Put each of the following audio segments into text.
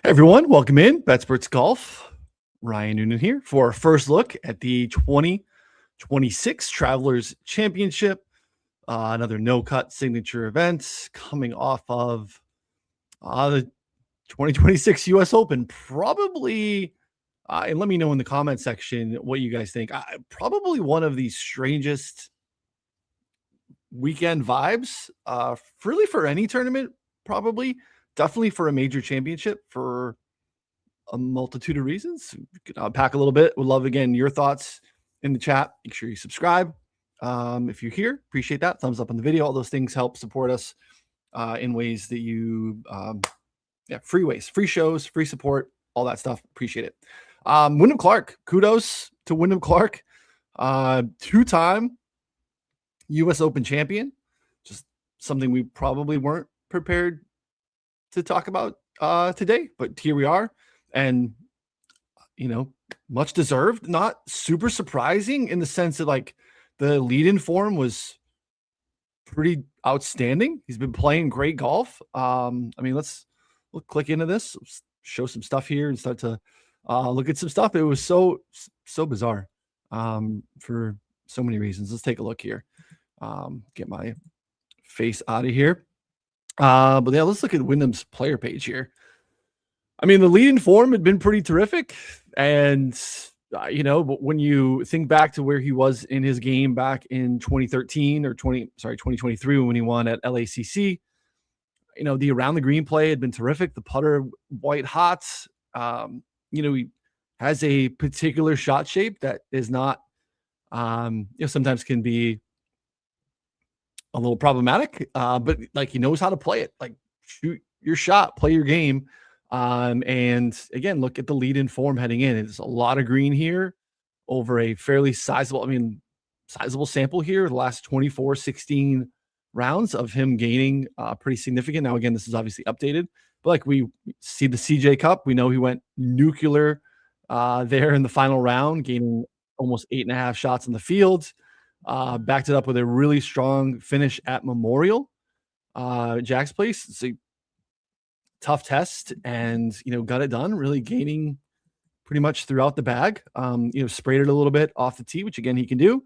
Hey everyone, welcome in. Betsperts Golf. Ryan Noonan here for our first look at the 2026 Travelers Championship. Another no-cut signature event coming off of the 2026 U.S. Open. Probably, and let me know in the comment section what you guys think. Probably one of the strangest weekend vibes, really for any tournament, probably. Definitely for a major championship for a multitude of reasons. We could unpack a little bit. Would love, again, your thoughts in the chat. Make sure you subscribe. If you're here, appreciate that. Thumbs up on the video. All those things help support us in ways that you, free ways, free shows, free support, all that stuff. Appreciate it. Wyndham Clark, kudos to Wyndham Clark, two-time U.S. Open champion. Just something we probably weren't prepared to talk about today, but here we are. And, much deserved, not super surprising in the sense that like the lead-in form was pretty outstanding. He's been playing great golf. We'll click into this, show some stuff here and start to look at some stuff. It was so bizarre for so many reasons. Let's take a look here. Get my face out of here. But yeah, let's look at Wyndham's player page here. The lead-in form had been pretty terrific. And, but when you think back to where he was in his game back in 2023, when he won at LACC, the around the green play had been terrific. The putter white hot. He has a particular shot shape that is not, sometimes can be a little problematic, but like he knows how to play it. Like shoot your shot, play your game. And again, look at the lead-in form heading in. It's a lot of green here over a fairly sizable sample here. The last 16 rounds of him gaining pretty significant. Now, again, this is obviously updated, but like we see the CJ Cup, we know he went nuclear there in the final round, gaining almost 8.5 shots in the field. Backed it up with a really strong finish at Memorial, Jack's Place. It's a tough test and, got it done, really gaining pretty much throughout the bag. Sprayed it a little bit off the tee, which again, he can do.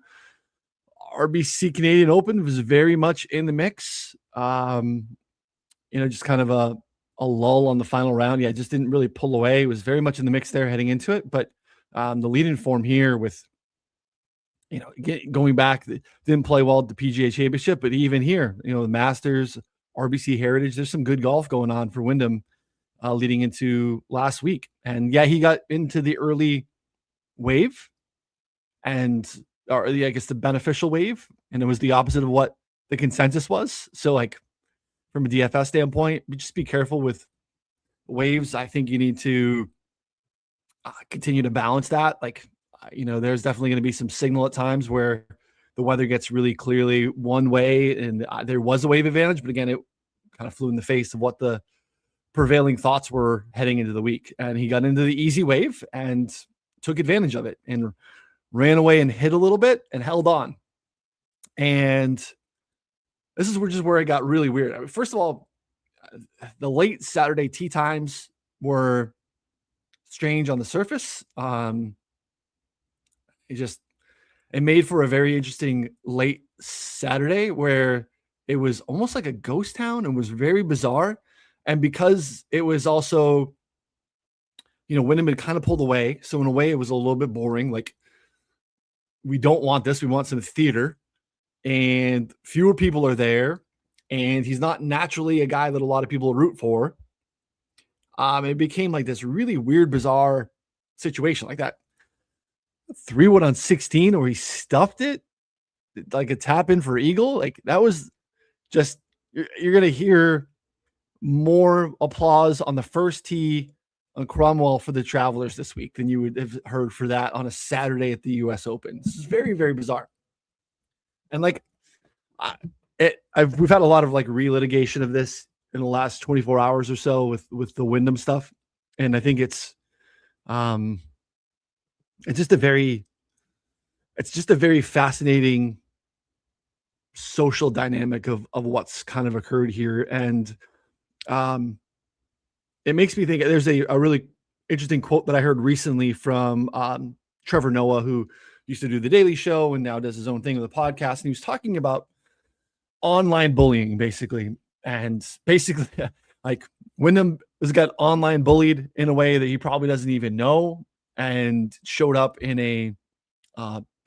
RBC Canadian Open was very much in the mix. Just kind of a lull on the final round. Yeah, just didn't really pull away. It was very much in the mix there heading into it. But the lead-in form here with, going back, didn't play well at the PGA Championship, but even here, the Masters, RBC Heritage, there's some good golf going on for Wyndham leading into last week. And yeah, he got into the early wave or I guess the beneficial wave, and it was the opposite of what the consensus was. So like from a DFS standpoint, just be careful with waves. I think you need to continue to balance that. Like, there's definitely going to be some signal at times where the weather gets really clearly one way, and there was a wave advantage, but again, it kind of flew in the face of what the prevailing thoughts were heading into the week. And he got into the easy wave and took advantage of it and ran away and hit a little bit and held on. And this is just where it got really weird. First of all, the late Saturday tee times were strange on the surface. It made for a very interesting late Saturday where it was almost like a ghost town and was very bizarre. And because it was also, Wyndham had kind of pulled away. So in a way, it was a little bit boring. Like, we don't want this. We want some theater, and fewer people are there. And he's not naturally a guy that a lot of people root for. It became like this really weird, bizarre situation like that. 3-wood on 16 where he stuffed it like a tap in for eagle. Like that was just, you're going to hear more applause on the first tee on Cromwell for the Travelers this week than you would have heard for that on a Saturday at the US Open. This is very, very bizarre. And like, we've had a lot of like relitigation of this in the last 24 hours or so with the Wyndham stuff. And I think it's just a very fascinating social dynamic of what's kind of occurred here. And it makes me think there's a really interesting quote that I heard recently from Trevor Noah, who used to do the Daily Show and now does his own thing with the podcast. And he was talking about online bullying, basically. And basically, like Wyndham has got online bullied in a way that he probably doesn't even know, and showed up in a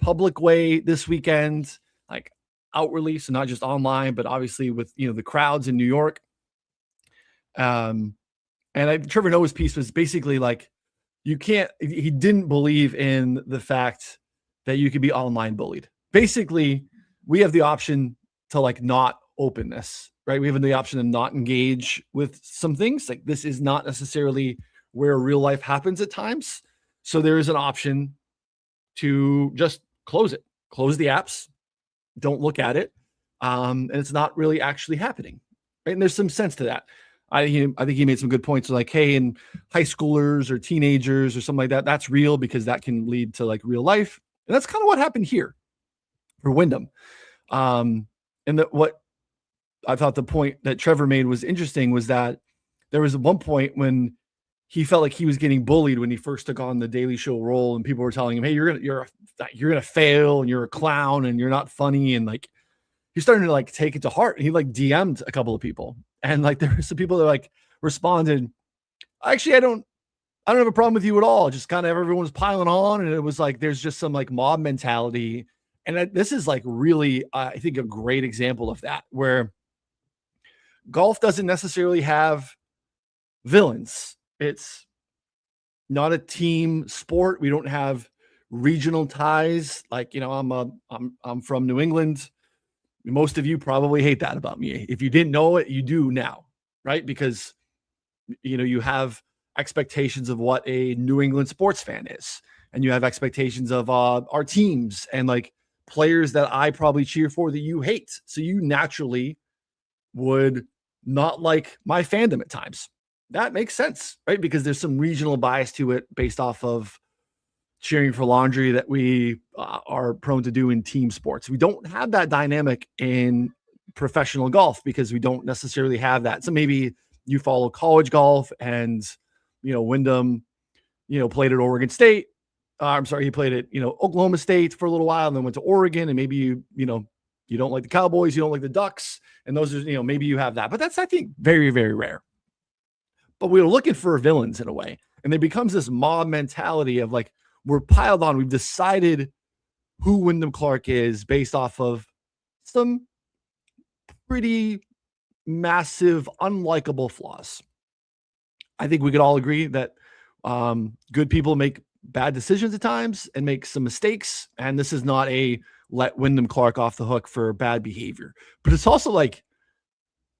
public way this weekend, like outwardly, so not just online, but obviously with the crowds in New York. Trevor Noah's piece was basically like, he didn't believe in the fact that you could be online bullied. Basically, we have the option to like not open this, right? We have the option to not engage with some things. Like, this is not necessarily where real life happens at times. So there is an option to just close it, close the apps, don't look at it. And it's not really actually happening. Right? And there's some sense to that. I think he made some good points. Like, hey, in high schoolers or teenagers or something like that, that's real because that can lead to like real life. And that's kind of what happened here for Wyndham. And what I thought the point that Trevor made was interesting was that there was one point when he felt like he was getting bullied when he first took on the Daily Show role, and people were telling him, hey, you're gonna fail and you're a clown and you're not funny. And like, he's starting to like take it to heart. And he like DM'd a couple of people, and like there were some people that like responded, actually, I don't have a problem with you at all. Just kind of everyone was piling on, and it was like there's just some like mob mentality. And this is like really, I think, a great example of that, where golf doesn't necessarily have villains. It's not a team sport. We don't have regional ties. Like, I'm from New England. Most of you probably hate that about me. If you didn't know it, you do now, right? Because, you have expectations of what a New England sports fan is, and you have expectations of our teams and like players that I probably cheer for that you hate. So you naturally would not like my fandom at times. That makes sense, right? Because there's some regional bias to it based off of cheering for laundry that we are prone to do in team sports. We don't have that dynamic in professional golf because we don't necessarily have that. So maybe you follow college golf and, Wyndham, played at Oregon State. He played at, Oklahoma State for a little while and then went to Oregon. And maybe you don't like the Cowboys, you don't like the Ducks. And those are, maybe you have that. But that's, I think, very, very rare. But we were looking for villains in a way. And there becomes this mob mentality of like, we're piled on. We've decided who Wyndham Clark is based off of some pretty massive, unlikable flaws. I think we could all agree that good people make bad decisions at times and make some mistakes. And this is not a let Wyndham Clark off the hook for bad behavior. But it's also like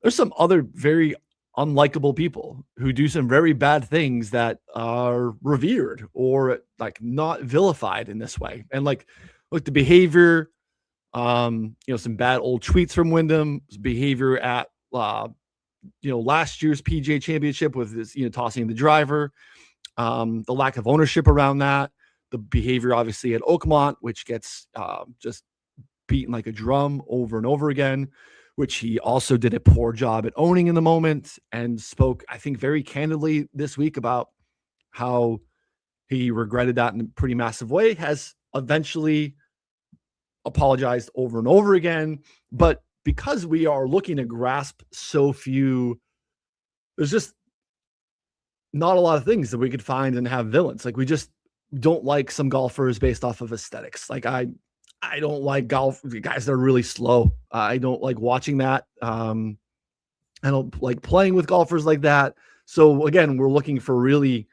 there's some other very unlikable people who do some very bad things that are revered or like not vilified in this way. And like, look, the behavior, some bad old tweets from Wyndham, behavior at, last year's PGA Championship with this, tossing the driver, the lack of ownership around that, the behavior obviously at Oakmont, which gets just beaten like a drum over and over again, which he also did a poor job at owning in the moment, and spoke, I think, very candidly this week about how he regretted that in a pretty massive way, has eventually apologized over and over again. But because we are looking to grasp so few, there's just not a lot of things that we could find and have villains. Like, we just don't like some golfers based off of aesthetics. Like, I don't like golf guys that are really slow. I don't like watching that. I don't like playing with golfers like that. So again, we're looking for really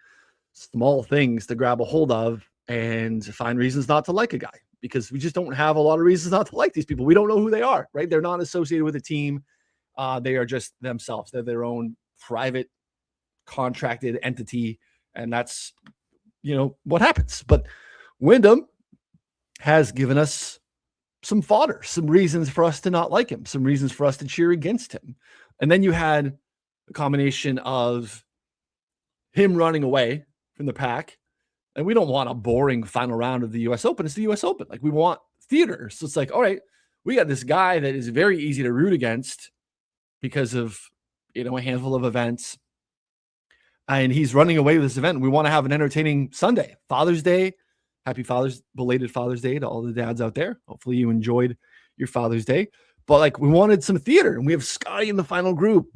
small things to grab a hold of and find reasons not to like a guy, because we just don't have a lot of reasons not to like these people. We don't know who they are, right? They're not associated with a team. They are just themselves. They're their own private contracted entity. And that's, what happens. But Wyndham has given us some fodder, some reasons for us to not like him, some reasons for us to cheer against him. And then you had a combination of him running away from the pack. And we don't want a boring final round of the US Open. It's the US Open. Like, we want theater. So it's like, all right, we got this guy that is very easy to root against because of, a handful of events. and he's running away with this event. We want to have an entertaining Sunday, Father's Day. Happy belated Father's Day to all the dads out there. Hopefully you enjoyed your Father's Day. But like, we wanted some theater, and we have Scotty in the final group,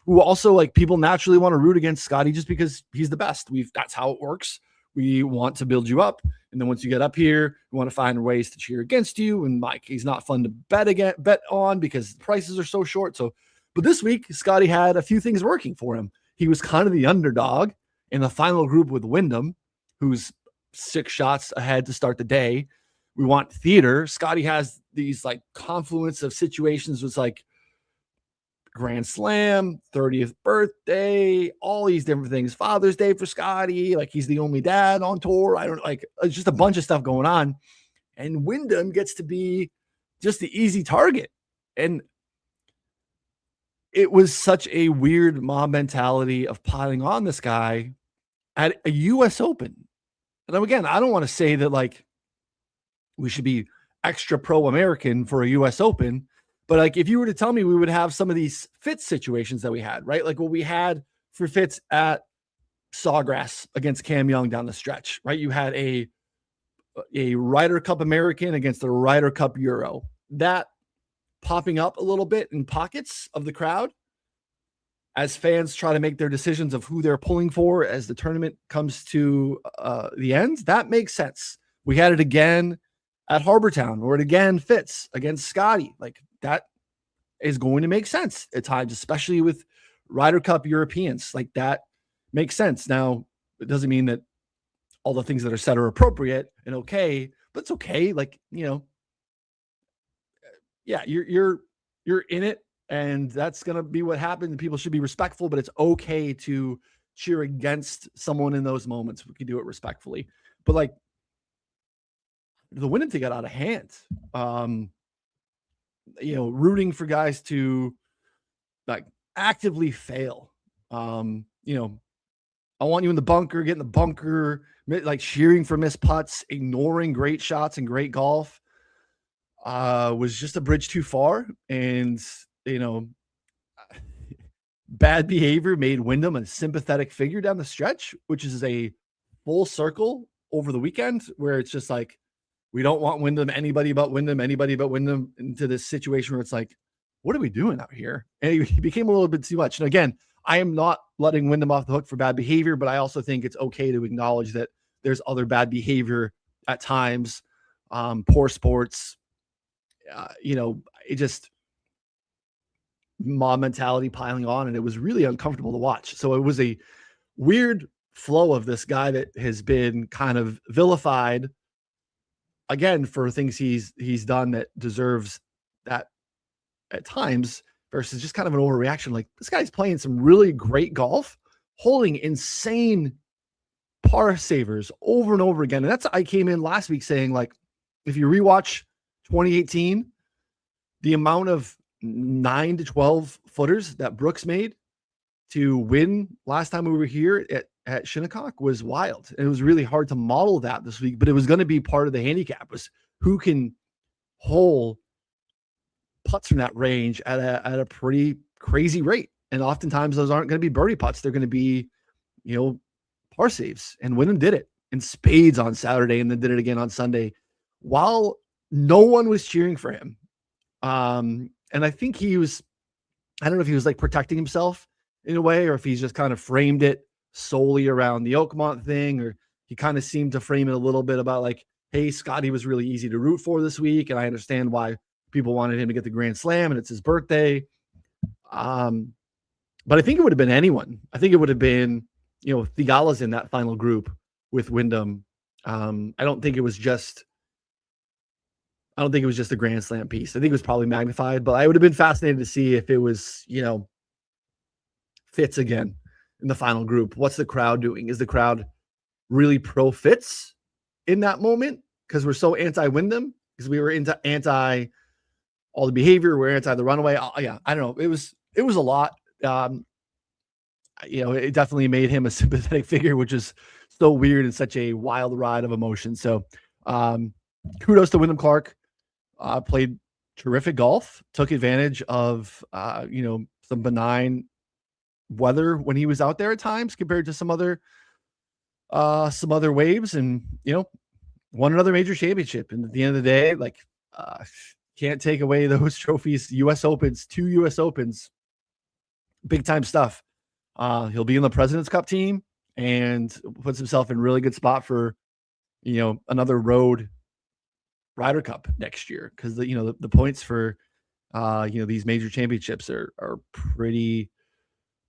who also, like, people naturally want to root against Scotty just because he's the best. That's how it works. We want to build you up, and then once you get up here, we want to find ways to cheer against you. And Mike, he's not fun to bet on because the prices are so short. So, but this week, Scotty had a few things working for him. He was kind of the underdog in the final group with Wyndham, who's 6 shots ahead to start the day. We want theater. Scotty has these like confluence of situations with like Grand Slam, 30th birthday, all these different things. Father's Day for Scotty. Like, he's the only dad on tour. I don't like, it's just a bunch of stuff going on. And Wyndham gets to be just the easy target. And it was such a weird mob mentality of piling on this guy at a US Open. And again, I don't want to say that like we should be extra pro-American for a US Open, but like, if you were to tell me we would have some of these Fitz situations that we had, right? Like what we had for Fitz at Sawgrass against Cam Young down the stretch, right? You had a Ryder Cup American against a Ryder Cup Euro. That popping up a little bit in pockets of the crowd as fans try to make their decisions of who they're pulling for as the tournament comes to the end. That makes sense. We had it again at Harbortown, or it again Fitz against Scotty. Like, that is going to make sense at times, especially with Ryder Cup Europeans. Like, that makes sense. Now, it doesn't mean that all the things that are said are appropriate and okay, but it's okay. Like, you know, yeah, you're in it, and that's going to be what happens. People should be respectful, but it's okay to cheer against someone in those moments. We can do it respectfully, but like, the Wyndham thing got out of hand. You know, rooting for guys to like actively fail. You know, I want you in the bunker, get in the bunker, like cheering for missed putts, ignoring great shots and great golf. Was just a bridge too far. And, you know, bad behavior made Wyndham a sympathetic figure down the stretch, which is a full circle over the weekend, where it's just like, we don't want Wyndham, anybody but Wyndham, into this situation where it's like, what are we doing out here? And he became a little bit too much. And again, I am not letting Wyndham off the hook for bad behavior, but I also think it's okay to acknowledge that there's other bad behavior at times, poor sports, you know, it just mob mentality piling on, and it was really uncomfortable to watch. So it was a weird flow of this guy that has been kind of vilified again for things he's done that deserves that at times, versus just kind of an overreaction. Like, this guy's playing some really great golf, holding insane par savers over and over again. And that's, I came in last week saying, like, if you rewatch 2018, the amount of 9 to 12 footers that Brooks made to win last time we were here at Shinnecock was wild. And it was really hard to model that this week, but it was going to be part of the handicap, was who can hole putts from that range at a pretty crazy rate. And oftentimes those aren't going to be birdie putts. They're going to be, you know, par saves. And Wyndham did it in spades on Saturday, and then did it again on Sunday while no one was cheering for him. And I think I don't know if he was like protecting himself in a way, or if he's just kind of framed it solely around the Oakmont thing, or he kind of seemed to frame it a little bit about like, hey, Scotty was really easy to root for this week, and I understand why people wanted him to get the Grand Slam, and it's his birthday. But I think it would have been anyone. I think it would have been, you know, Thigala's in that final group with Wyndham. I don't think it was just a Grand Slam piece. I think it was probably magnified, but I would have been fascinated to see if it was, you know, Fitz again in the final group. What's the crowd doing? Is the crowd really pro Fitz in that moment because we're so anti-Wyndham, because we were into anti all the behavior, we're anti the runaway? Yeah, I don't know. It was a lot. You know, it definitely made him a sympathetic figure, which is so weird and such a wild ride of emotion. So kudos to Wyndham Clark. Played terrific golf, took advantage of, you know, some benign weather when he was out there at times compared to some other waves, and won another major championship. And at the end of the day, like, can't take away those trophies. US Opens, 2 US Opens, big time stuff. He'll be in the President's Cup team and puts himself in really good spot for, another road Ryder Cup next year. Cause the points for, these major championships are pretty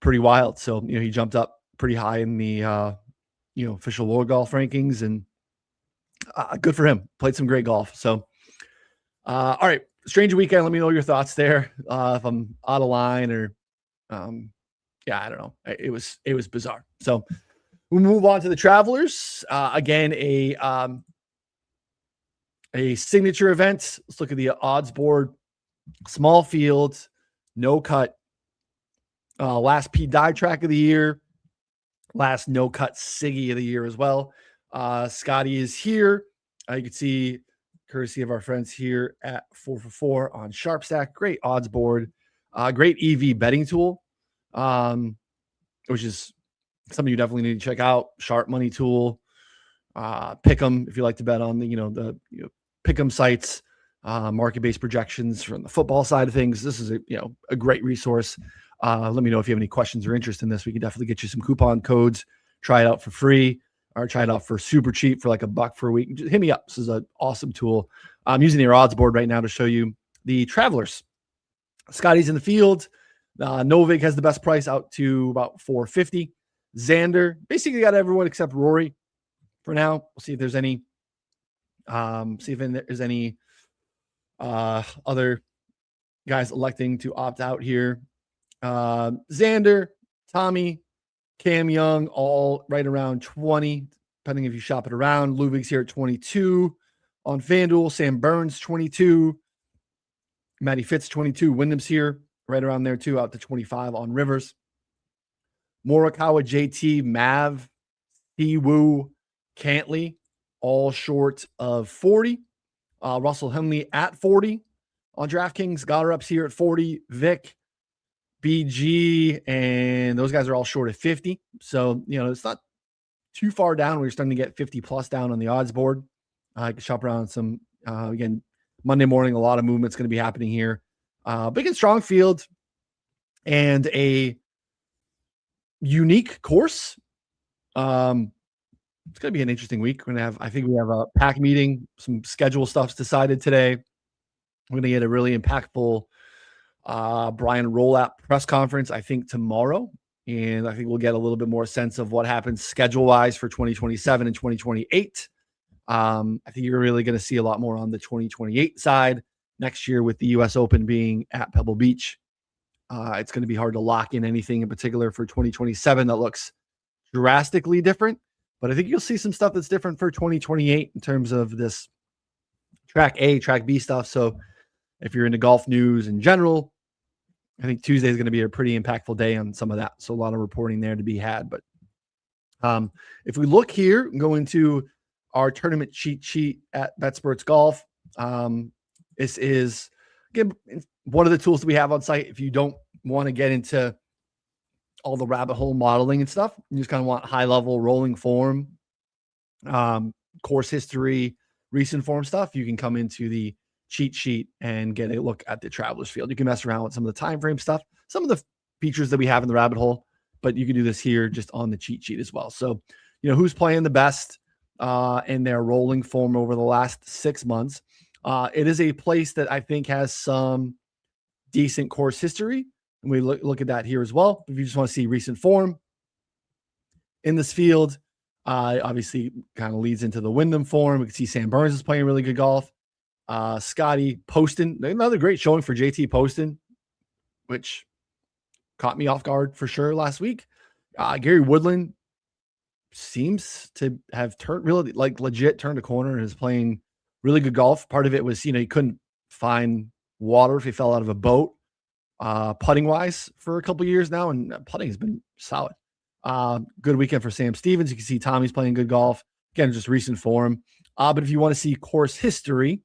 wild. So, he jumped up pretty high in the, official World Golf rankings, and good for him. Played some great golf. So, all right, strange weekend. Let me know your thoughts there. If I'm out of line or, I don't know. It was bizarre. So we'll move on to the Travelers. Again, a signature event. Let's look at the odds board. Small field, no cut. Last P die track of the year. Last no cut Siggy of the year as well. Scotty is here. You can see, courtesy of our friends here at 4for4 on SharpStack. Great odds board. Great EV betting tool, which is something you definitely need to check out. Sharp money tool. Pick'em, if you like to bet on the Pick'em sites. Market-based projections from the football side of things. This is a great resource. Let me know if you have any questions or interest in this. We can definitely get you some coupon codes. Try it out for free, or try it out for super cheap for like $1 for a week. Just hit me up. This is an awesome tool. I'm using their odds board right now to show you the Travelers. Scotty's in the field. Novik has the best price out to about $450. Xander basically got everyone except Rory for now. We'll see if there's any. See if there's any other guys electing to opt out here. Xander, Tommy, Cam Young, all right around 20, depending if you shop it around. Ludwig's here at 22 on FanDuel. Sam Burns, 22. Matty Fitz, 22. Wyndham's here, right around there too, out to 25 on Rivers. Morikawa, JT, Mav, Siwoo, Cantlay, all short of 40. Russell Henley at 40 on DraftKings. Gotterup's here at 40. Vic, BG, and those guys are all short of 50. So, it's not too far down. We're starting to get 50 plus down on the odds board. I can shop around some, again, Monday morning, a lot of movement's going to be happening here. Big and strong field and a unique course. It's going to be an interesting week. I think we have a pack meeting, some schedule stuff's decided today. We're going to get a really impactful Brian Rollout press conference, I think tomorrow. And I think we'll get a little bit more sense of what happens schedule-wise for 2027 and 2028. I think you're really going to see a lot more on the 2028 side next year with the US Open being at Pebble Beach. It's going to be hard to lock in anything in particular for 2027 that looks drastically different. But I think you'll see some stuff that's different for 2028 in terms of this track A, track B stuff. So if you're into golf news in general, I think Tuesday is going to be a pretty impactful day on some of that. So a lot of reporting there to be had. But if we look here and go into our tournament cheat sheet at Betsperts Golf, this is, again, one of the tools that we have on site. If you don't want to get into all the rabbit hole modeling and stuff, you just kind of want high level rolling form, course history, recent form stuff, you can come into the cheat sheet and get a look at the Travelers field. You can mess around with some of the time frame stuff, some of the features that we have in the rabbit hole, but you can do this here just on the cheat sheet as well. So, who's playing the best in their rolling form over the last 6 months. It is a place that I think has some decent course history. And we look at that here as well. If you just want to see recent form in this field, obviously kind of leads into the Wyndham form. We can see Sam Burns is playing really good golf. Scotty, Poston, another great showing for JT Poston, which caught me off guard for sure last week. Gary Woodland seems to have turned really legit turned a corner and is playing really good golf. Part of it was, he couldn't find water if he fell out of a boat. Putting wise for a couple years now, and putting has been solid. Good weekend for Sam Stevens. You can see Tommy's playing good golf. Again, just recent form. But if you want to see course history,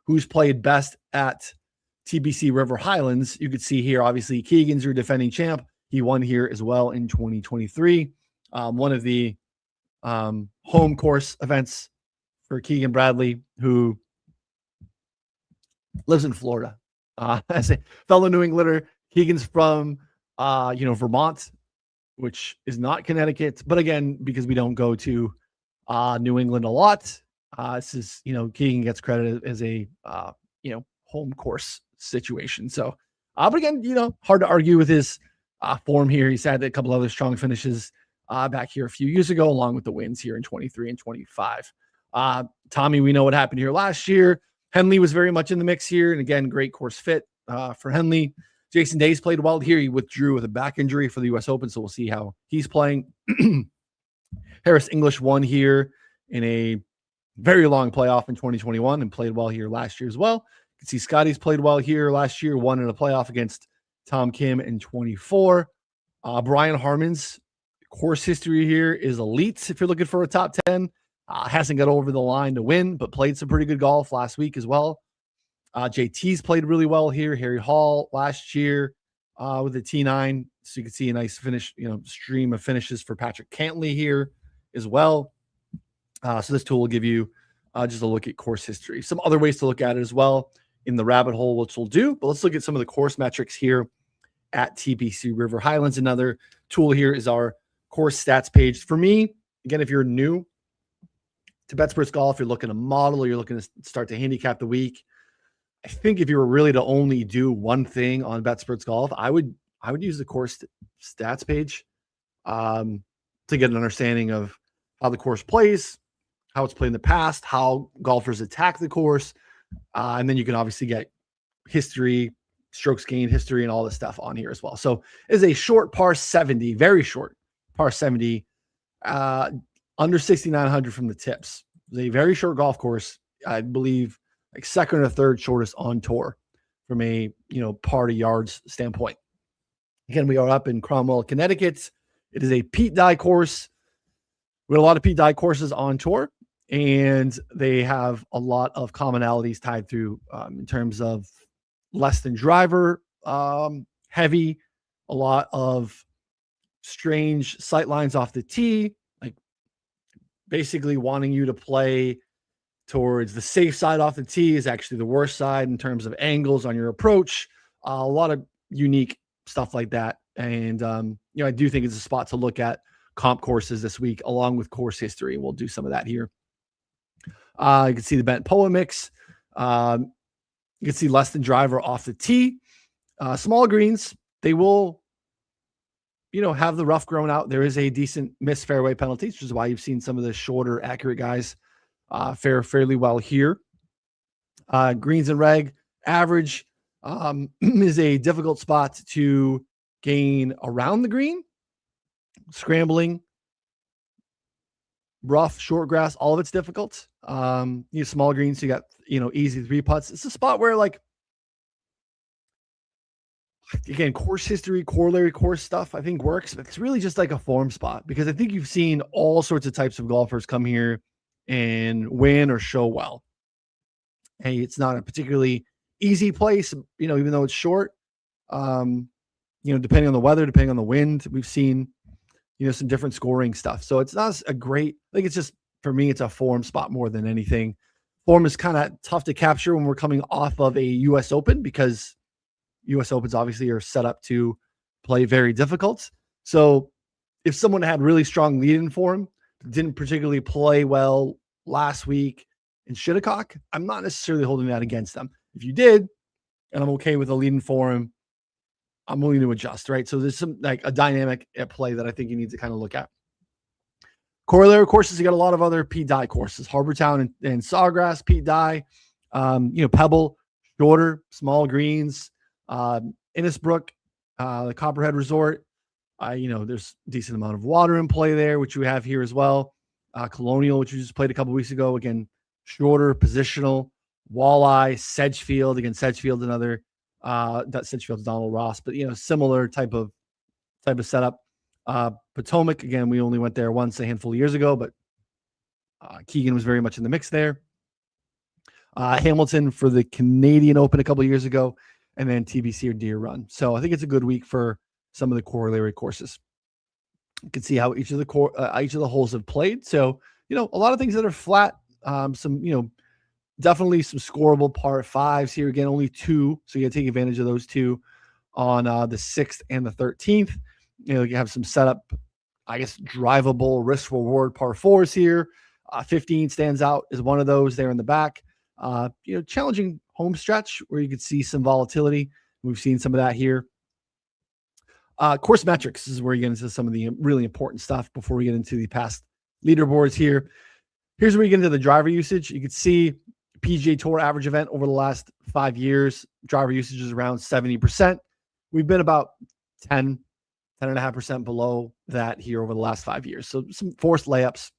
who's played best at TPC River Highlands, you could see here, obviously, Keegan's your defending champ. He won here as well in 2023. One of the home course events for Keegan Bradley, who lives in Florida. As a fellow New Englander, Keegan's from Vermont, which is not Connecticut. But again, because we don't go to New England a lot, this is, Keegan gets credit as a home course situation. So, but again, hard to argue with his form here. He's had a couple other strong finishes back here a few years ago, along with the wins here in 23 and 25. Tommy, we know what happened here last year. Henley was very much in the mix here. And again, great course fit for Henley. Jason Day's played well here. He withdrew with a back injury for the U.S. Open, so we'll see how he's playing. Harris English won here in a very long playoff in 2021 and played well here last year as well. You can see Scotty's played well here last year, won in a playoff against Tom Kim in 24. Brian Harmon's course history here is elite if you're looking for a top 10. Hasn't got over the line to win, but played some pretty good golf last week as well. JT's played really well here. Harry Hall last year with the T9. So you can see a nice finish, stream of finishes for Patrick Cantlay here as well. So this tool will give you just a look at course history. Some other ways to look at it as well in the rabbit hole, which we'll do. But let's look at some of the course metrics here at TPC River Highlands. Another tool here is our course stats page. For me, again, if you're new to Betsperts Golf, you're looking to model or you're looking to start to handicap the week, I think if you were really to only do one thing on Betsperts Golf, I would use the course stats page to get an understanding of how the course plays, how it's played in the past, how golfers attack the course, and then you can obviously get history, strokes gained history, and all this stuff on here as well. So it's a short par 70, very short par 70, under 6,900 from the tips. It's a very short golf course. I believe like second or third shortest on tour from a, par to yards standpoint. Again, we are up in Cromwell, Connecticut. It is a Pete Dye course. We have a lot of Pete Dye courses on tour, and they have a lot of commonalities tied through in terms of less than driver heavy, a lot of strange sight lines off the tee, like basically wanting you to play towards the safe side off the tee is actually the worst side in terms of angles on your approach. A lot of unique stuff like that. And, I do think it's a spot to look at comp courses this week, along with course history. We'll do some of that here. You can see the bent POA mix. You can see less than driver off the tee. Small greens, they will, have the rough grown out. There is a decent missed fairway penalty, which is why you've seen some of the shorter, accurate guys fare fairly well here. Greens and reg, average is a difficult spot to gain around the green. Scrambling, rough, short grass, all of it's difficult. Small greens, so you got, easy 3 putts. It's a spot where, again, course history, corollary course stuff, I think works, but it's really just like a form spot, because I think you've seen all sorts of types of golfers come here and win or show well. Hey, it's not a particularly easy place, even though it's short. Depending on the weather, depending on the wind, we've seen, some different scoring stuff. So it's not a great, I think it's just, for me, it's a form spot more than anything. Form is kind of tough to capture when we're coming off of a U.S. Open, because U.S. Opens obviously are set up to play very difficult. So if someone had really strong lead-in form, didn't particularly play well last week in Shinnecock, I'm not necessarily holding that against them. If you did, and I'm okay with a lead-in form, I'm willing to adjust, right? So there's some a dynamic at play that I think you need to kind of look at. Corollary courses, you got a lot of other Pete Dye courses, Harbortown and Sawgrass, Pete Dye, Pebble, shorter, small greens, Innisbrook, the Copperhead Resort. There's a decent amount of water in play there, which we have here as well. Colonial, which we just played a couple weeks ago. Again, shorter, positional, Walleye, Sedgefield. Again, Sedgefield, another, that Sedgefield's Donald Ross, but, similar type of setup. Potomac, again, we only went there once a handful of years ago, but Keegan was very much in the mix there. Hamilton for the Canadian Open a couple of years ago, and then TBC or Deer Run. So I think it's a good week for some of the corollary courses. You can see how each of the holes have played. So, a lot of things that are flat, some, definitely some scoreable par fives here. Again, only 2. So you got to take advantage of those 2 on the 6th and the 13th. You have some setup, I guess, drivable risk reward par fours here. 15 stands out as one of those there in the back. Challenging home stretch where you could see some volatility. We've seen some of that here. Course metrics is where you get into some of the really important stuff before we get into the past leaderboards here. Here's where you get into the driver usage. You can see PGA Tour average event over the last 5 years. Driver usage is around 70%. We've been about 10.5% below that here over the last 5 years. So some forced layups.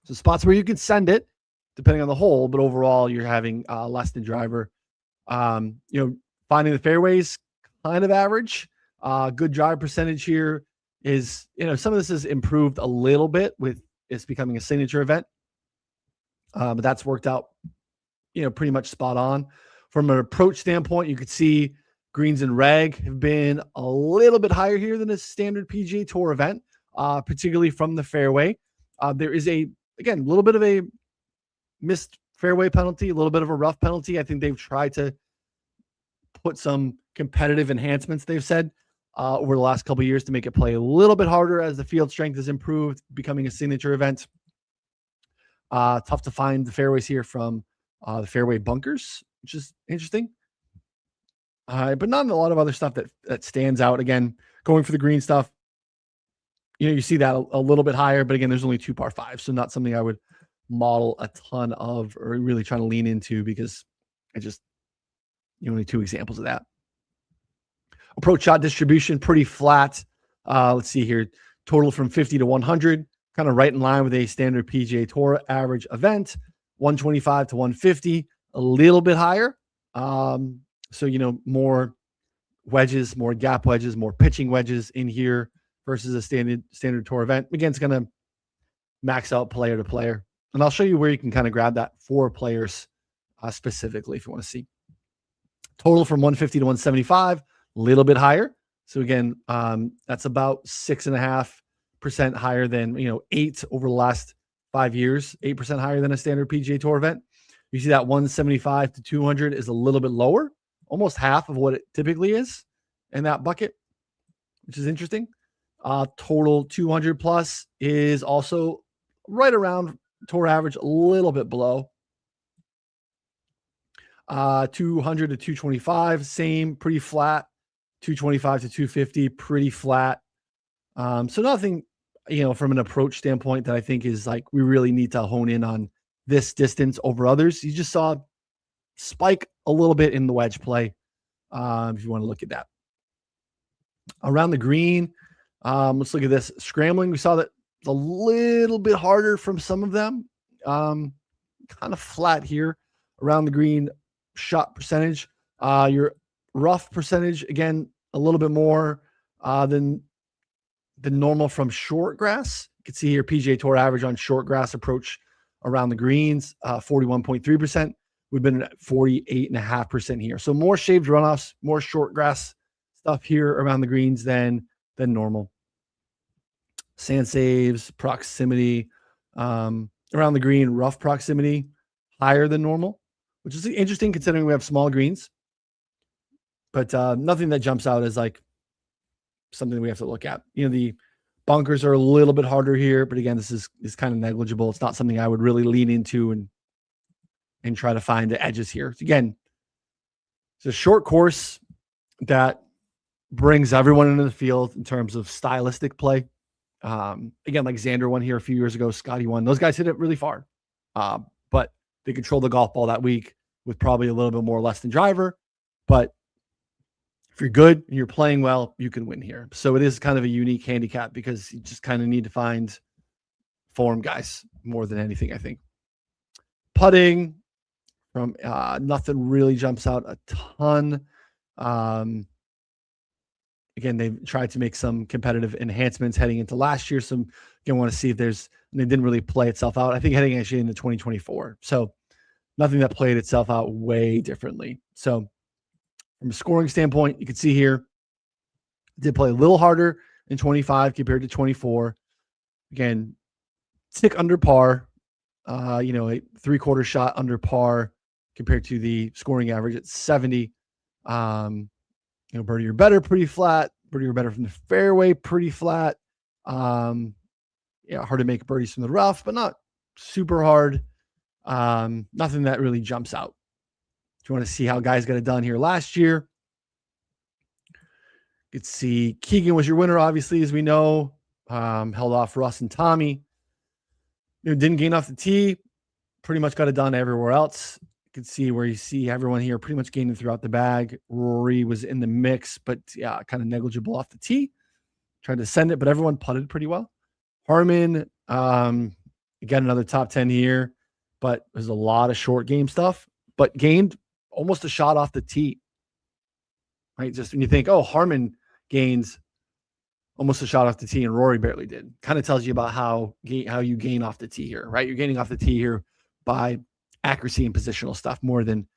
So spots where you can send it, depending on the hole, but overall you're having less than driver. Finding the fairways kind of average. Good drive percentage here is, some of this is improved a little bit with it's becoming a signature event. But that's worked out, pretty much spot on. From an approach standpoint, you could see greens and reg have been a little bit higher here than a standard PGA Tour event, particularly from the fairway. There is a little bit of a missed fairway penalty, a little bit of a rough penalty. I think they've tried to put some competitive enhancements, they've said, over the last couple of years to make it play a little bit harder as the field strength has improved, becoming a signature event. Tough to find the fairways here from the fairway bunkers, which is interesting. But not a lot of other stuff that stands out. Again, going for the green stuff, you see that a little bit higher, but again, there's only 2 par 5s, so not something I would model a ton of or really trying to lean into because only 2 examples of that. Approach shot distribution, pretty flat. Let's see here. Total from 50 to 100, kind of right in line with a standard PGA Tour average event. 125 to 150, a little bit higher. So, more wedges, more gap wedges, more pitching wedges in here versus a standard tour event. Again, it's going to max out player to player. And I'll show you where you can kind of grab that for players specifically if you want to see. Total from 150 to 175, a little bit higher. So again, that's about 6.5% higher than, 8 over the last 5 years, 8% higher than a standard PGA Tour event. You see that 175 to 200 is a little bit lower, almost half of what it typically is in that bucket, which is interesting. Total 200 plus is also right around tour average, a little bit below. 200 to 225, same, pretty flat. 225 to 250, pretty flat. So nothing, from an approach standpoint that I think is like we really need to hone in on this distance over others. You just saw spike a little bit in the wedge play, if you want to look at that. Around the green, let's look at this. Scrambling, we saw that a little bit harder from some of them. Kind of flat here around the green shot percentage. Your rough percentage, again, a little bit more than the normal from short grass. You can see here PGA Tour average on short grass approach around the greens, 41.3%. We've been at 48.5% here. So more shaved runoffs, more short grass stuff here around the greens than normal. Sand saves, proximity, around the green, rough proximity, higher than normal, which is interesting considering we have small greens. But nothing that jumps out as like something we have to look at. The bunkers are a little bit harder here, but again, this is kind of negligible. It's not something I would really lean into and try to find the edges here. Again, it's a short course that brings everyone into the field in terms of stylistic play. Again, like Xander won here a few years ago, Scotty won. Those guys hit it really far, but they controlled the golf ball that week with probably a little bit more less than driver. But if you're good and you're playing well, you can win here. So it is kind of a unique handicap because you just kind of need to find form guys more than anything, I think. Putting from nothing really jumps out a ton. Again, they've tried to make some competitive enhancements heading into last year. Some, again, want to see if they didn't really play itself out. I think heading actually into 2024. So nothing that played itself out way differently. So from a scoring standpoint, you can see here, Did play a little harder in 25 compared to 24. Again, tick under par, a 3/4 shot under par compared to the scoring average at 70. Birdie or better, pretty flat. Birdie or better from the fairway, pretty flat. Hard to make birdies from the rough, but not super hard. Nothing that really jumps out. If you want to see how guys got it done here last year, you could see Keegan was your winner, obviously, as we know. Held off Russ and Tommy. Didn't gain off the tee. Pretty much got it done everywhere else. You can see where you see everyone here pretty much gaining throughout the bag. Rory was in the mix, but kind of negligible off the tee. Tried to send it, but everyone putted pretty well. Harmon, again, another top 10 here, but there's a lot of short game stuff, but gained almost a shot off the tee. Right? Just when you think, Harmon gains almost a shot off the tee and Rory barely did. Kind of tells you about how you gain off the tee here, right? You're gaining off the tee here by accuracy and positional stuff more than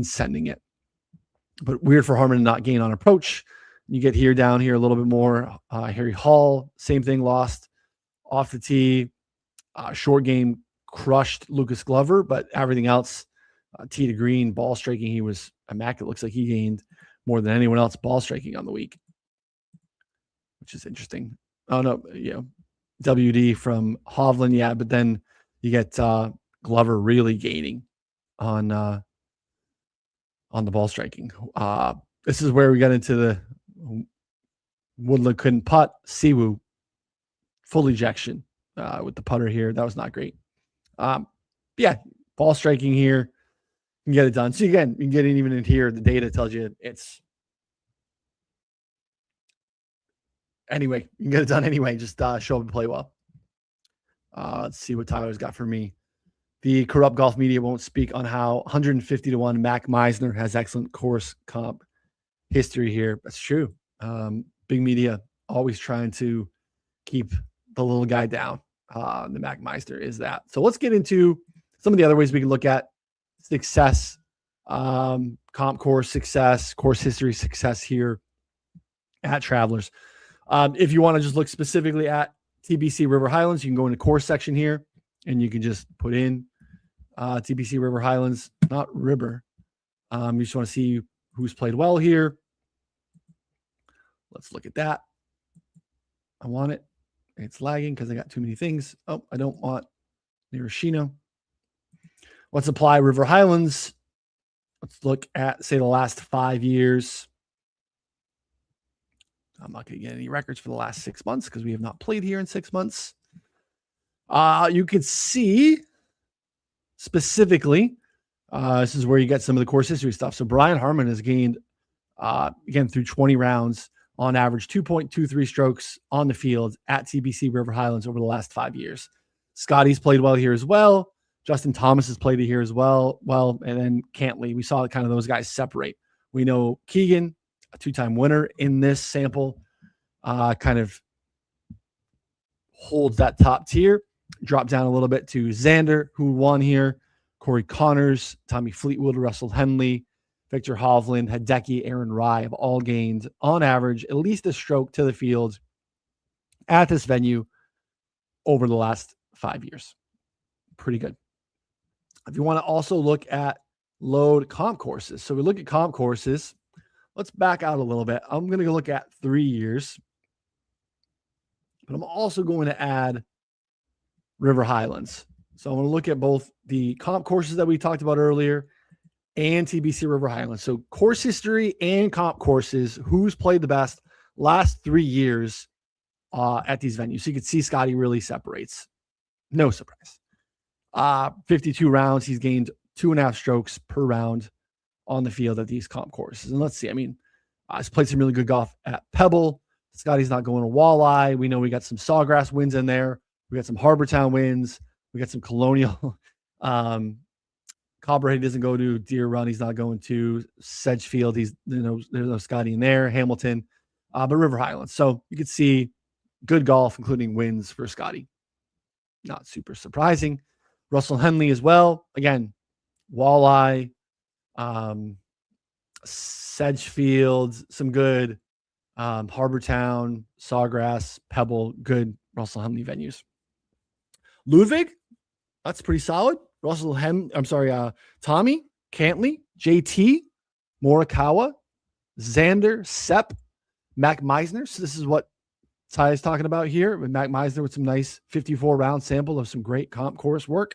sending it. But weird for Harmon to not gain on approach. You get down here a little bit more. Harry Hall, same thing, lost off the tee. Short game crushed Lucas Glover, but everything else, tee to green, ball striking, he was immaculate. Looks like he gained more than anyone else ball striking on the week, which is interesting. Oh, no, WD from Hovland, but then you get Glover really gaining on the ball striking. This is where we got into the Woodland couldn't putt. Siwoo, full ejection with the putter here. That was not great. Ball striking here. You can get it done. So again, you can get it even in here. The data tells you it's anyway. You can get it done anyway. Just show up and play well. Let's see what Tyler's got for me. The corrupt golf media won't speak on how 150-1 Mac Meisner has excellent course comp history here. That's true. Big media always trying to keep the little guy down. The Mac Meisner is that. So let's get into some of the other ways we can look at success, comp course success, course history success here at Travelers. If you want to just look specifically at TPC River Highlands, you can go in the course section here and you can just put in TPC River Highlands, not River. You just want to see who's played well here. Let's look at that. I want it. It's lagging because I got too many things. Oh, I don't want Nirashino. Let's apply River Highlands. Let's look at, say, the last 5 years. I'm not going to get any records for the last 6 months because we have not played here in 6 months. You could see specifically, this is where you get some of the course history stuff. So Brian Harmon has gained, again, through 20 rounds, on average, 2.23 strokes on the field at TPC River Highlands over the last 5 years. Scotty's played well here as well. Justin Thomas has played it here as well. And then Cantlay. We saw kind of those guys separate. We know Keegan, a 2-time winner in this sample, kind of holds that top tier. Drop down a little bit to Xander, who won here. Corey Connors, Tommy Fleetwood, Russell Henley, Victor Hovland, Hideki, Aaron Rye have all gained, on average, at least a stroke to the field at this venue over the last 5 years. Pretty good. If you want to also look at load comp courses. So we look at comp courses. Let's back out a little bit. I'm going to look at 3 years, but I'm also going to add River Highlands. So I want to look at both the comp courses that we talked about earlier and TPC River Highlands. So course history and comp courses, who's played the best last 3 years at these venues. So you can see Scotty really separates. No surprise. 52 rounds. He's gained 2.5 strokes per round on the field at these comp courses. And let's see, he's played some really good golf at Pebble. Scotty's not going to Walleye. We know we got some Sawgrass wins in there. We got some Harbortown wins. We got some Colonial. Copperhead doesn't go to Deer Run. He's not going to Sedgefield. There's no Scotty in there. Hamilton, but River Highlands. So you could see good golf, including wins for Scotty. Not super surprising. Russell Henley as well. Again, Walleye, Sedgefield, some good Harbortown, Sawgrass, Pebble, good Russell Henley venues. Ludwig, that's pretty solid. Tommy, Cantlay, JT, Morikawa, Xander, Sepp, Mac Meisner. So this is what Ty is talking about here with Mac Meisner with some nice 54 round sample of some great comp course work.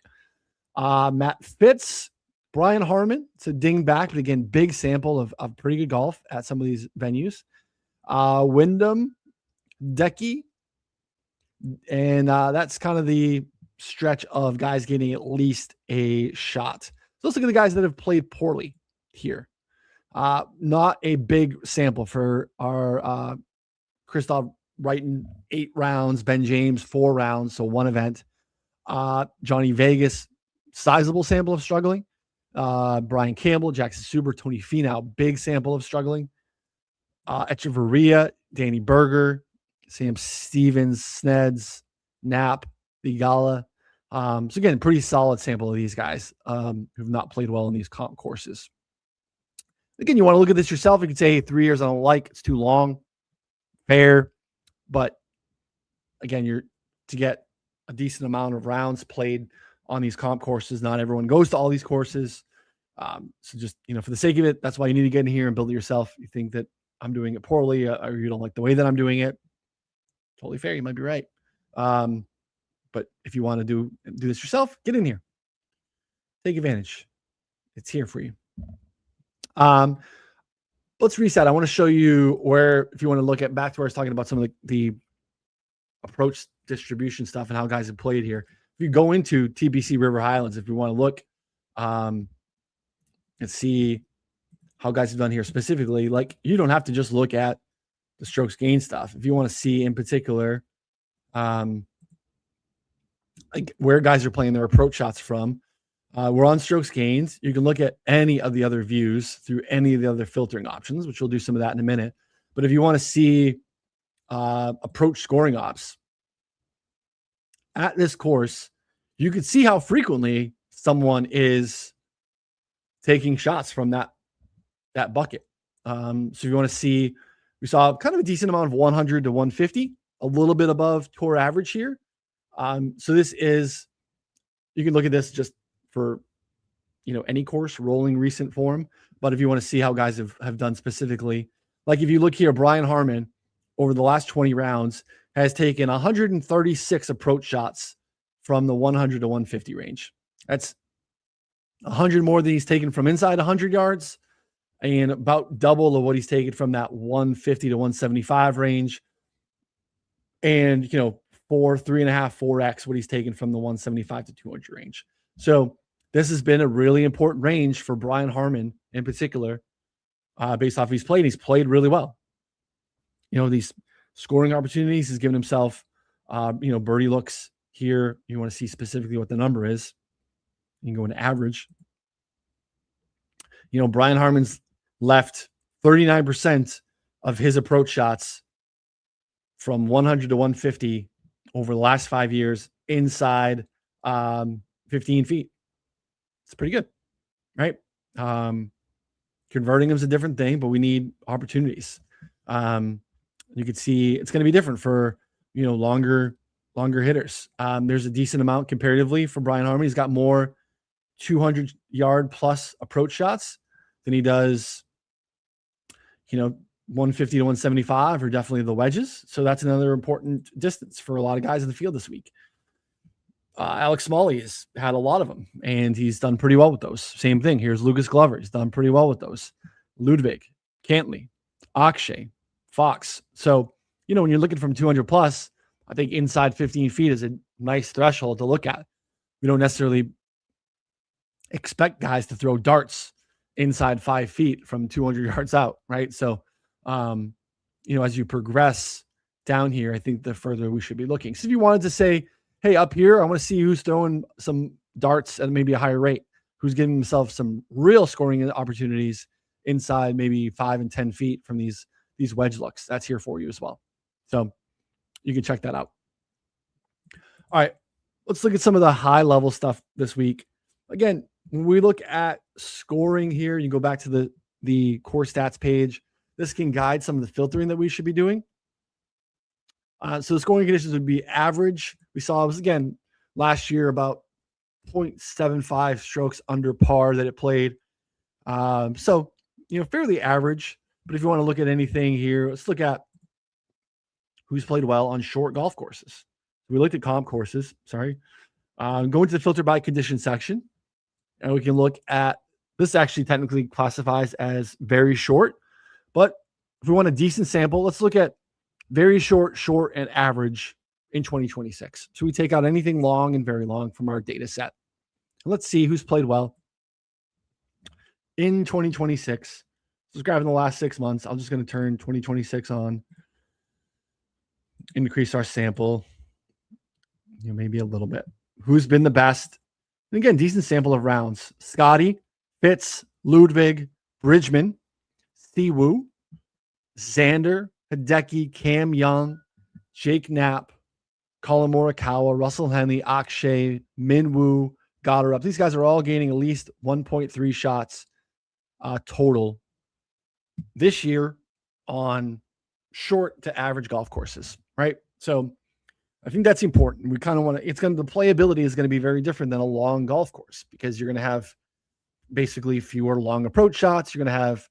Matt Fitz, Brian Harman. It's a ding back, but again, big sample of pretty good golf at some of these venues. Wyndham, Decky, and that's kind of the stretch of guys getting at least a shot. So let's look at the guys that have played poorly here. Not a big sample for our Christoph Wrighton, 8 rounds, Ben James, 4 rounds, so 1 event. Johnny Vegas, sizable sample of struggling. Brian Campbell, Jackson Suber, Tony Finau, big sample of struggling. Echeverria, Danny Berger, Sam Stevens, Sneds, Knapp, Vigala. So again, pretty solid sample of these guys who've not played well in these comp courses. Again, you want to look at this yourself. You can say, hey, 3 years I don't like. It's too long. Fair. But again, you're to get a decent amount of rounds played on these comp courses. Not everyone goes to all these courses. So just, for the sake of it, that's why you need to get in here and build it yourself. You think that I'm doing it poorly or you don't like the way that I'm doing it. Totally fair. You might be right. But if you want to do this yourself, get in here. Take advantage. It's here for you. Let's reset. I want to show you where, if you want to look at back to where I was talking about some of the approach distribution stuff and how guys have played here. If you go into TPC River Highlands, if you want to look and see how guys have done here specifically, like you don't have to just look at the strokes gain stuff. If you want to see in particular, like where guys are playing their approach shots from, we're on strokes gains. You can look at any of the other views through any of the other filtering options, which we'll do some of that in a minute. But if you want to see approach scoring ops at this course, you can see how frequently someone is taking shots from that bucket. So if you want to see, we saw kind of a decent amount of 100 to 150, a little bit above tour average here. So this is, you can look at this just for, any course rolling recent form. But if you want to see how guys have done specifically, like if you look here, Brian Harman over the last 20 rounds has taken 136 approach shots from the 100 to 150 range. That's 100 more than he's taken from inside 100 yards and about double of what he's taken from that 150 to 175 range. And, 3.5, 4x what he's taken from the 175 to 200 range. So this has been a really important range for Brian Harman in particular, based off he's played really well. These scoring opportunities, he's given himself, birdie looks here. You want to see specifically what the number is. You can go into average. Brian Harman's left 39% of his approach shots from 100 to 150 over the last 5 years inside 15 feet. It's pretty good, right? Converting them is a different thing, but we need opportunities. You can see it's going to be different for, longer hitters. There's a decent amount comparatively for Brian Harman. He's got more 200-yard plus approach shots than he does, 150 to 175 or definitely the wedges. So that's another important distance for a lot of guys in the field this week. Alex Smalley has had a lot of them, and he's done pretty well with those. Same thing. Here's Lucas Glover. He's done pretty well with those. Ludwig, Cantlay, Akshay, Fox. So, when you're looking from 200 plus, I think inside 15 feet is a nice threshold to look at. We don't necessarily expect guys to throw darts inside 5 feet from 200 yards out, right? So, as you progress down here, I think the further we should be looking. So if you wanted to say, hey, up here, I want to see who's throwing some darts at maybe a higher rate, who's giving himself some real scoring opportunities inside maybe 5 and 10 feet from these wedge looks. That's here for you as well. So you can check that out. All right, let's look at some of the high level stuff this week. Again, when we look at scoring here, you go back to the core stats page. this can guide some of the filtering that we should be doing. So the scoring conditions would be average. We saw it was, again, last year about 0.75 strokes under par that it played. So, fairly average. But if you want to look at anything here, let's look at who's played well on short golf courses. We looked at comp courses. Sorry. Go into the filter by condition section, and we can look at this. Actually technically classifies as very short, but if we want a decent sample, let's look at very short, short, and average in 2026. So we take out anything long and very long from our data set. Let's see who's played well in 2026. Just grabbing the last 6 months. I'm just going to turn 2026 on, increase our sample, maybe a little bit. Who's been the best? And again, decent sample of rounds. Scotty, Fitz, Ludwig, Bridgman, Siwoo, Xander, Hideki, Cam Young, Jake Knapp, Colin Morikawa, Russell Henley, Akshay, Minwoo, Goddard. These guys are all gaining at least 1.3 shots total this year on short to average golf courses, right? So I think that's important. We kind of want to, the playability is going to be very different than a long golf course, because you're going to have basically fewer long approach shots. You're going to have,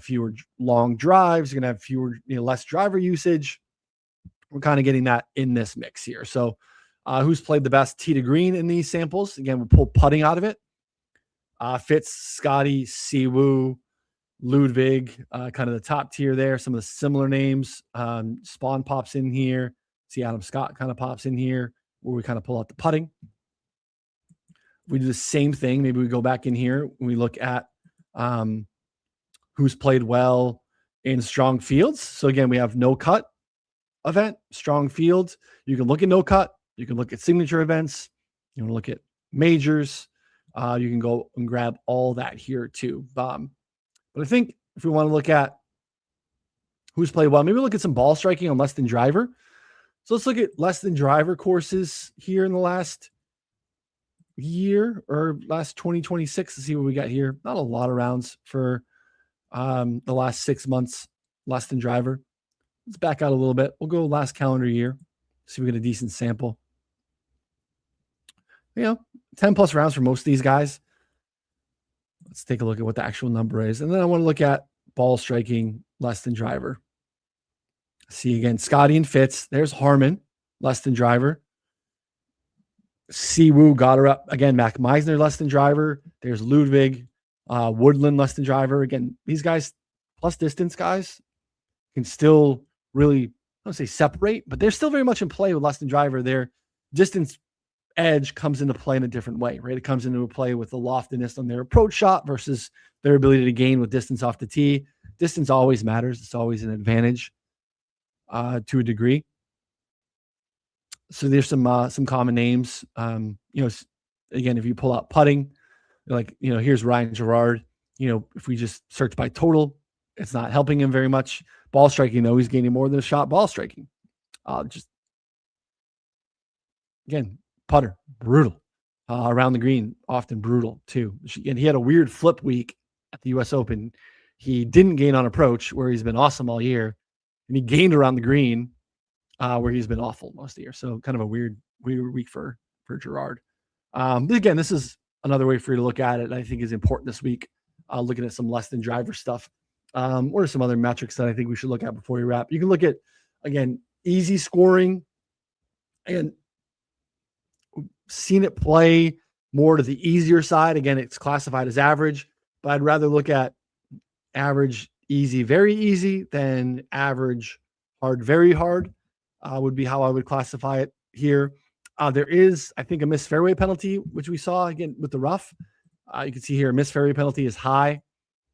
fewer long drives. You're going to have fewer, less driver usage. We're kind of getting that in this mix here. So who's played the best tee to green in these samples? Again, we'll pull putting out of it. Fitz, Scotty, Siwoo, Ludwig, kind of the top tier there. Some of the similar names. Spawn pops in here. See, Adam Scott kind of pops in here, where we kind of pull out the putting. We do the same thing. Maybe we go back in here when we look at who's played well in strong fields. So again, we have no cut event, strong fields. You can look at no cut. You can look at signature events. You want to look at majors. You can go and grab all that here too. But I think if we want to look at who's played well, maybe look at some ball striking on less than driver. So let's look at less than driver courses here in the last year or last 2026 to see what we got here. Not a lot of rounds for the last 6 months, less than driver. Let's back out a little bit. We'll go last calendar year. See if we get a decent sample. 10 plus rounds for most of these guys. Let's take a look at what the actual number is. And then I want to look at ball striking less than driver. See again, Scotty and Fitz. There's Harmon, less than driver. Siwoo got her up. Again, Mac Meisner, less than driver. There's Ludwig, Woodland, less than driver. Again, these guys, plus distance guys, can still really, I don't say separate, but they're still very much in play with less than driver. Their distance edge comes into play in a different way, right? It comes into play with the loftiness on their approach shot versus their ability to gain with distance off the tee. Distance always matters. It's always an advantage to a degree. So there's some common names. Again, if you pull out putting, here's Ryan Gerard. If we just search by total, it's not helping him very much. Ball striking, though, he's gaining more than a shot ball striking. Again, putter, brutal. Around the green, often brutal too. And he had a weird flip week at the U.S. Open. He didn't gain on approach, where he's been awesome all year, and he gained around the green, where he's been awful most of the year. So kind of a weird week for Gerard. But again, this is another way for you to look at it. I think is important this week. Looking at some less than driver stuff. What are some other metrics that I think we should look at before we wrap? You can look at, again, easy scoring. Again, seen it play more to the easier side. Again, it's classified as average, but I'd rather look at average, easy, very easy than average, hard, very hard, would be how I would classify it here. There is, I think, a missed fairway penalty, which we saw again with the rough. You can see here, missed fairway penalty is high.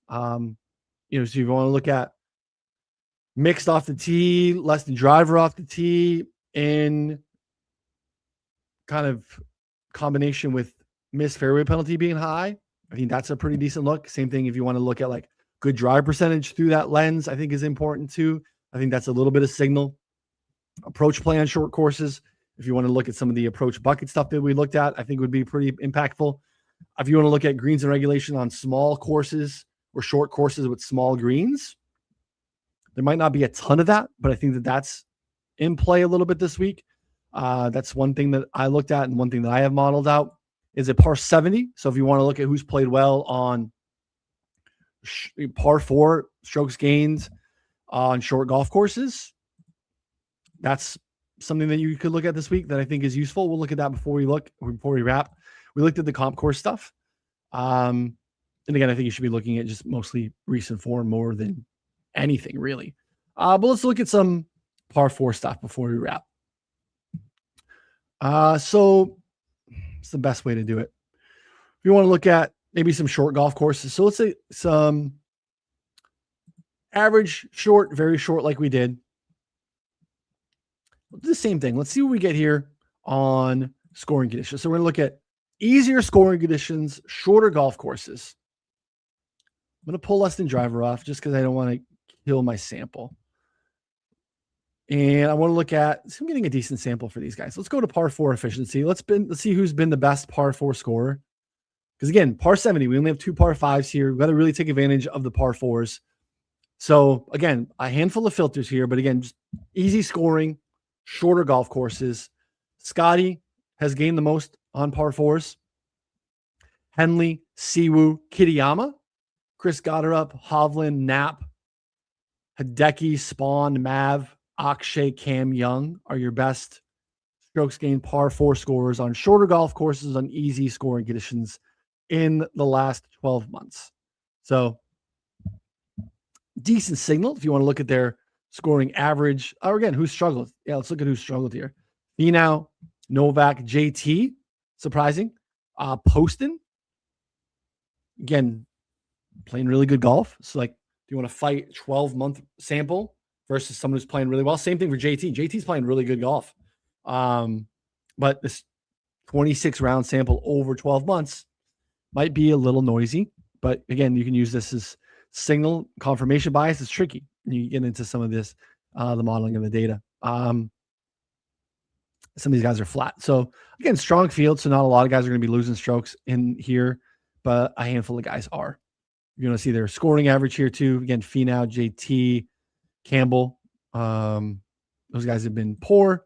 So if you want to look at mixed off the tee, less than driver off the tee, in kind of combination with missed fairway penalty being high, I think that's a pretty decent look. Same thing if you want to look at like good drive percentage through that lens, I think is important too. I think that's a little bit of signal. Approach play on short courses, if you want to look at some of the approach bucket stuff that we looked at, I think would be pretty impactful. If you want to look at greens and regulation on small courses or short courses with small greens, There might not be a ton of that, but I think that that's in play a little bit this week. That's one thing that I looked at, and one thing that I have modeled out is a par 70. So if you want to look at who's played well on par 4 strokes gained on short golf courses, that's something that you could look at this week that I think is useful. We'll look at that before we wrap. We looked at the comp course stuff. And again, I think you should be looking at just mostly recent form more than anything really. But let's look at some par 4 stuff before we wrap. So it's the best way to do it. If you want to look at maybe some short golf courses. So let's say some average, short, very short, like we did. We'll do the same thing. Let's see what we get here on scoring conditions. So we're going to look at easier scoring conditions, shorter golf courses. I'm going to pull less than driver off just because I don't want to kill my sample. And I want to look at, so I'm getting a decent sample for these guys. Let's go to par 4 efficiency. Let's see who's been the best par 4 scorer. Because again, par 70, we only have 2 par 5s here. We've got to really take advantage of the par 4s. So again, a handful of filters here, but again, just easy scoring, shorter golf courses. Scotty has gained the most on par 4s. Henley, Siwoo, Kitayama, Chris Gotterup, Hovland, Knapp, Hideki, Spawn, Mav, Akshay, Cam Young are your best strokes gained par 4 scorers on shorter golf courses on easy scoring conditions in the last 12 months. So decent signal if you want to look at their scoring average. Or again, who struggled? Yeah, let's look at who struggled here. Finau, Novak, JT, surprising. Poston, again, playing really good golf. So like, do you want to fight 12-month sample versus someone who's playing really well? Same thing for JT. JT's playing really good golf. But this 26 round sample over 12 months might be a little noisy. But again, you can use this as signal. Confirmation bias is tricky. You get into some of this, the modeling of the data. Some of these guys are flat. So again, strong field. So not a lot of guys are going to be losing strokes in here, but a handful of guys are. You're going to see their scoring average here too. Again, Finau, JT, Campbell. Those guys have been poor.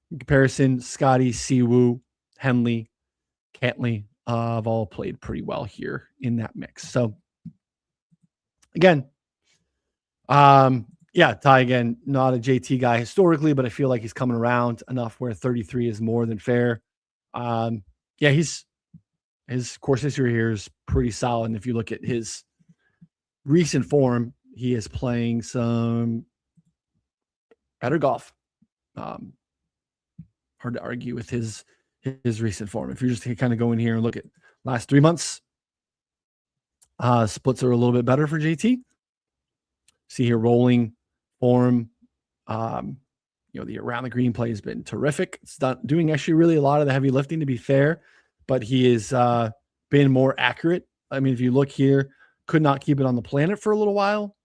In comparison, Scotty, Siwoo, Henley, Cantlay have all played pretty well here in that mix. So again, yeah, Ty, again, not a JT guy historically, but I feel like he's coming around enough where 33 is more than fair. Yeah, his course history here is pretty solid. And if you look at his recent form, he is playing some better golf. Hard to argue with his recent form. If you're just kind of go in here and look at last 3 months, splits are a little bit better for JT. See here, rolling form. The around the green play has been terrific. It's not doing actually really a lot of the heavy lifting, to be fair, but he has been more accurate. I mean, if you look here, could not keep it on the planet for a little while,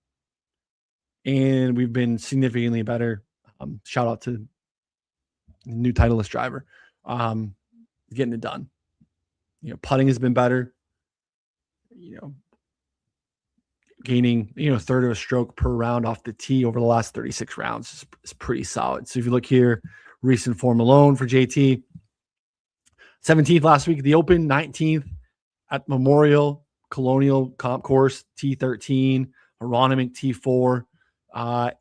and we've been significantly better. Shout out to new Titleist driver, getting it done. Putting has been better. Gaining, third of a stroke per round off the tee over the last 36 rounds is pretty solid. So if you look here, recent form alone for JT, 17th last week at the Open, 19th at Memorial, Colonial comp course, T13, Aronimink T4,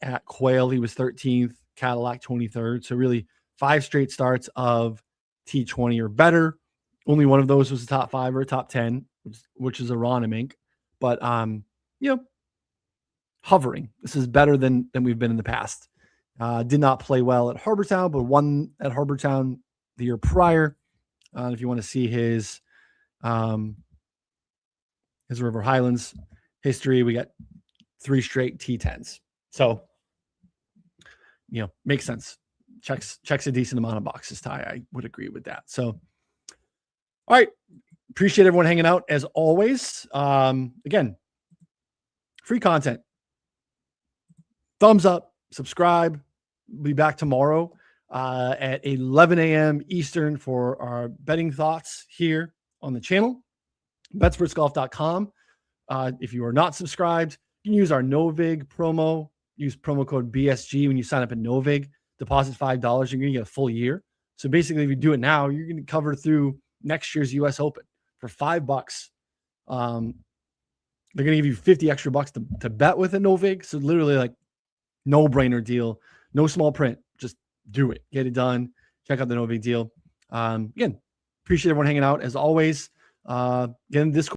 at Quail, he was 13th, Cadillac 23rd. So really 5 straight starts of T20 or better. Only one of those was a top 5 or a top 10, which is Aronimink. But, hovering. This is better than we've been in the past. Did not play well at Harbortown, but won at Harbortown the year prior. If you want to see his River Highlands history, we got 3 straight T10s. So, makes sense. Checks a decent amount of boxes, Ty. I would agree with that. So, all right. Appreciate everyone hanging out as always. Again, free content. Thumbs up, subscribe. We'll be back tomorrow at 11 a.m. Eastern for our betting thoughts here on the channel. Betspertsgolf.com. If you are not subscribed, you can use our NoVig promo use promo code BSG when you sign up at Novig. Deposit $5. You're going to get a full year. So basically, if you do it now, you're going to cover through next year's US Open for $5. They're going to give you 50 extra bucks to bet with a Novig. So literally like no brainer deal, no small print. Just do it. Get it done. Check out the Novig deal. Again, appreciate everyone hanging out as always. Again, this